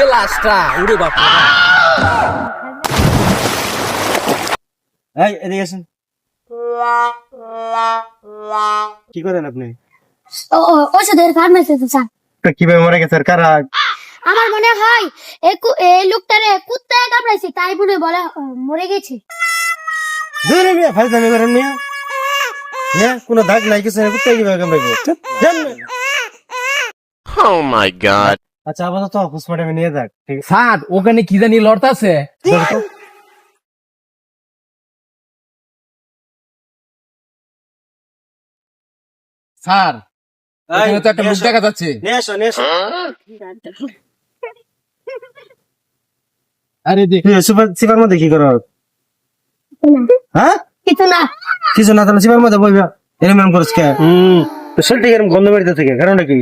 যে লাশটা ওরে বাপ রে এই এদিকে আসেন। কি করেন আপনি? ওষুধের ফার্মেসিতে স্যার। তো কিভাবে মারা গেছে আর কারা? আমার মনে হয় এই লোকটারে কুত্তায় কামড়াইছে তাই বলে বলে মরে গেছে। দূরে মিয়া ফাইজলামি করেন মিয়া। হ্যাঁ কোনো দাগ নাই কিছু নাই, কুত্তা কিভাবে কামড়াইবো? জান না। Oh my god. আচ্ছা আপাতত পোস্টমর্টমে নিয়ে যাক, ঠিক আছে? স্যার ওখানে কি জানি লড়তাছে ধরো তো। স্যার ওখানে তো একটা মুখ দেখা যাচ্ছে নিয়ে আসো, নিয়ে আসো। আরে দেখ সিপার মধ্যে কি করো? হ্যাঁ কিছু না। কিছু না, তাহলে সিপার মধ্যে বইবা এরম এরম করছ কে? তো শরীরটা এরম গন্ধ বেরিয়ে থেকে কারণটা কি?